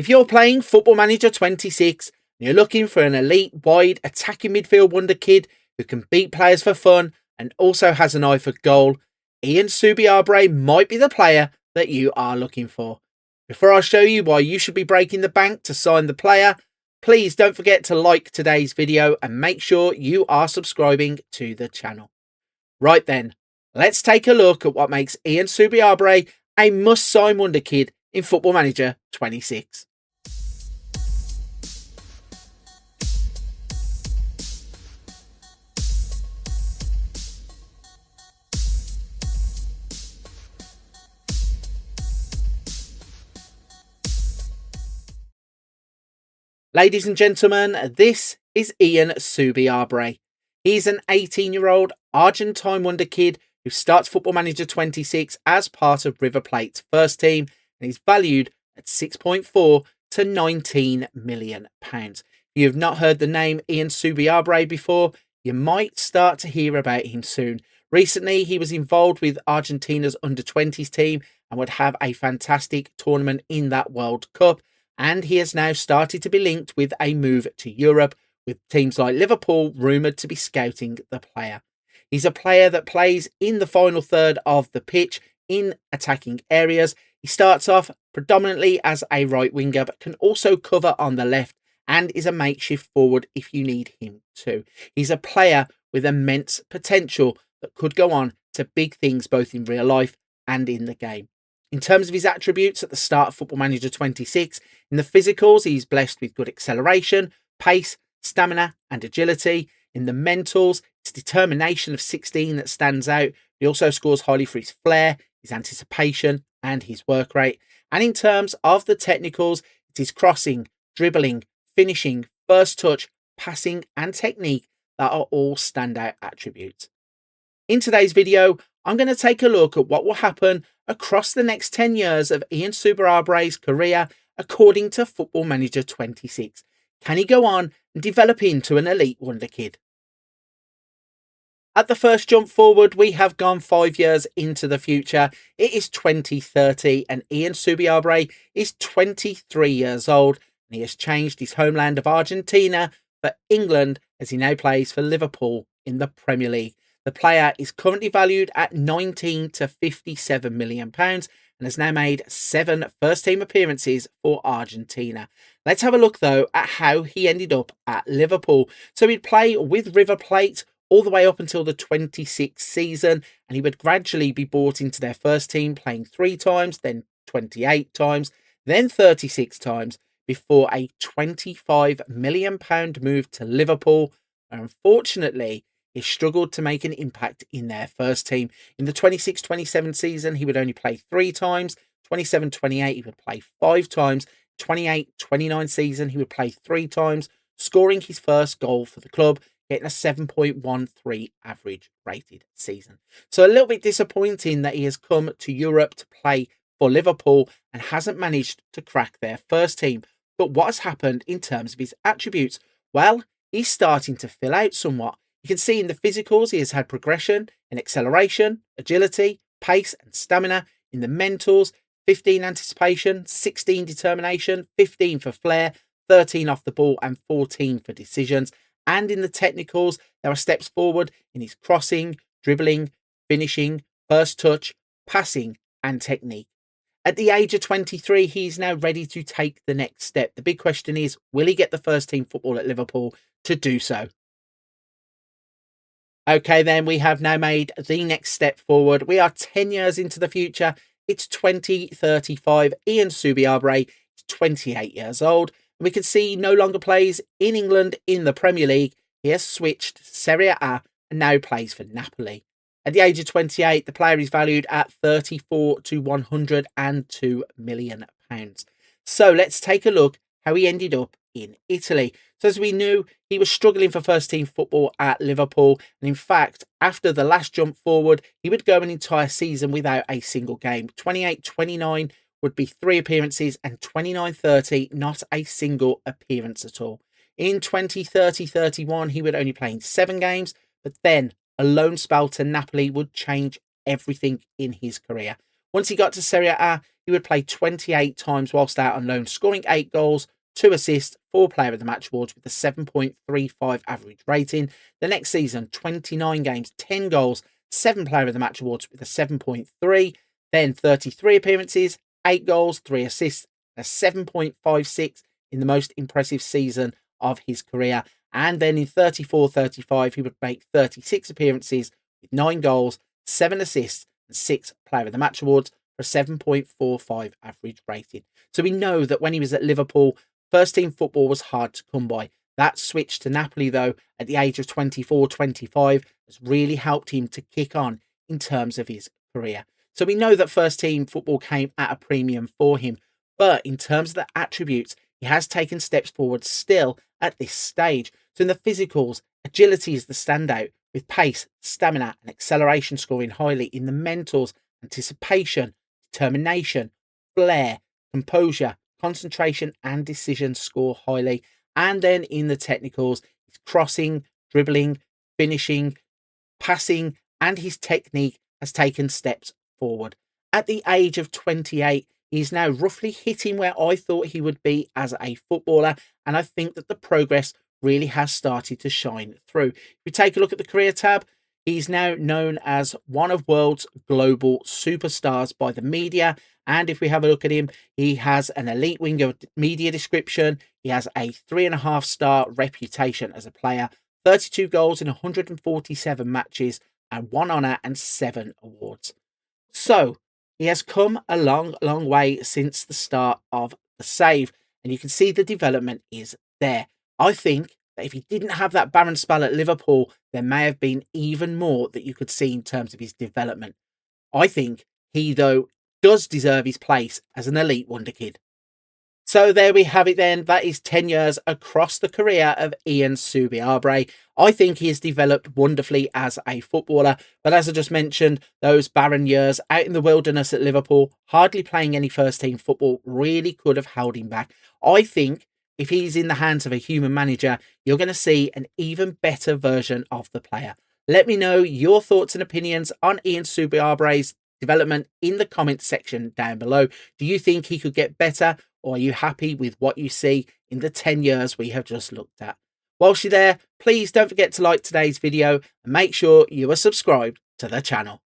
If you're playing Football Manager 26 and you're looking for an elite wide attacking midfield wonderkid who can beat players for fun and also has an eye for goal, Ian Subiabre might be the player that you are looking for. Before I show you why you should be breaking the bank to sign the player, please don't forget to like today's video and make sure you are subscribing to the channel. Right then, let's take a look at what makes Ian Subiabre a must-sign wonderkid in Football Manager 26. Ladies and gentlemen, this is Ian Subiabre. He's an 18-year-old Argentine wonderkid who starts Football Manager 26 as part of River Plate's first team, and he's valued at 6.4 to 19 million pounds. If you have not heard the name Ian Subiabre before, you might start to hear about him soon. Recently, he was involved with Argentina's under-20s team and would have a fantastic tournament in that World Cup. And he has now started to be linked with a move to Europe, with teams like Liverpool rumoured to be scouting the player. He's a player that plays in the final third of the pitch in attacking areas. He starts off predominantly as a right winger, but can also cover on the left and is a makeshift forward if you need him to. He's a player with immense potential that could go on to big things both in real life and in the game. In terms of his attributes at the start of Football Manager 26, in the physicals, he's blessed with good acceleration, pace, stamina and agility. In the mentals, it's determination of 16 that stands out. He also scores highly for his flair, his anticipation and his work rate. And in terms of the technicals, it is crossing, dribbling, finishing, first touch, passing and technique that are all standout attributes. In today's video, I'm going to take a look at what will happen across the next 10 years of Ian Subiabre's career according to Football Manager 26. Can he go on and develop into an elite wonderkid? At the first jump forward, we have gone 5 years into the future. It is 2030 and Ian Subiabre is 23 years old and he has changed his homeland of Argentina for England as he now plays for Liverpool in the Premier League. The player is currently valued at 19 to 57 million pounds and has now made 7 first-team appearances for Argentina. Let's have a look, though, at how he ended up at Liverpool. So he'd play with River Plate all the way up until the 26th season, and he would gradually be brought into their first team, playing 3 times, then 28 times, then 36 times, before a £25 million move to Liverpool. And unfortunately, he struggled to make an impact in their first team. In the 26-27 season, he would only play 3 times. 27-28, he would play 5 times. 28-29 season, he would play 3 times, scoring his first goal for the club, getting a 7.13 average rated season. So a little bit disappointing that he has come to Europe to play for Liverpool and hasn't managed to crack their first team. But what has happened in terms of his attributes? Well, he's starting to fill out somewhat. You can see in the physicals, he has had progression in acceleration, agility, pace and stamina. In the mentals, 15 anticipation, 16 determination, 15 for flair, 13 off the ball and 14 for decisions. And in the technicals, there are steps forward in his crossing, dribbling, finishing, first touch, passing and technique. At the age of 23, he's now ready to take the next step. The big question is, will he get the first team football at Liverpool to do so? Okay, then we have now made the next step forward. We are 10 years into the future. It's 2035. Ian Subiabre is 28 years old. And we can see he no longer plays in England in the Premier League. He has switched to Serie A and now plays for Napoli. At the age of 28, the player is valued at 34 to 102 million pounds. So let's take a look how he ended up in Italy. So as we knew, he was struggling for first team football at Liverpool. And in fact, after the last jump forward, he would go an entire season without a single game. 28-29 would be 3 appearances and 29-30, not a single appearance at all. In 2030-31, he would only play in 7 games, but then a loan spell to Napoli would change everything in his career. Once he got to Serie A, he would play 28 times whilst out on loan, scoring 8 goals, 2 assists, 4 Player of the Match awards with a 7.35 average rating. The next season, 29 games, 10 goals, 7 Player of the Match awards with a 7.3. Then 33 appearances, 8 goals, 3 assists, a 7.56 in the most impressive season of his career. And then in 34-35, he would make 36 appearances with 9 goals, 7 assists, and 6 Player of the Match awards for a 7.45 average rating. So we know that when he was at Liverpool, first team football was hard to come by. That switch to Napoli, though, at the age of 24-25, has really helped him to kick on in terms of his career. So we know that first team football came at a premium for him, but in terms of the attributes, he has taken steps forward still at this stage. So in the physicals, agility is the standout, with pace, stamina, and acceleration scoring highly. In the mentals, anticipation, determination, flair, composure, concentration, and decision score highly. And then in the technicals, his crossing, dribbling, finishing, passing, and his technique has taken steps forward. At the age of 28, he's now roughly hitting where I thought he would be as a footballer, and I think that the progress really has started to shine through. If we take a look at the career tab, he's now known as one of world's global superstars by the media. And if we have a look at him, he has an elite winger media description. He has a 3.5-star reputation as a player, 32 goals in 147 matches, and 1 honour and 7 awards. So he has come a long, long way since the start of the save, and you can see the development is there. I think that if he didn't have that barren spell at Liverpool, there may have been even more that you could see in terms of his development. I think he, though, does deserve his place as an elite wonderkid. So there we have it then. That is 10 years across the career of Ian Subiabre. I think he has developed wonderfully as a footballer. But as I just mentioned, those barren years out in the wilderness at Liverpool, hardly playing any first team football, really could have held him back. I think if he's in the hands of a human manager, you're going to see an even better version of the player. Let me know your thoughts and opinions on Ian Subiabre's development in the comment section down below. Do you think he could get better, or are you happy with what you see in the 10 years we have just looked at? Whilst you're there, please don't forget to like today's video and make sure you are subscribed to the channel.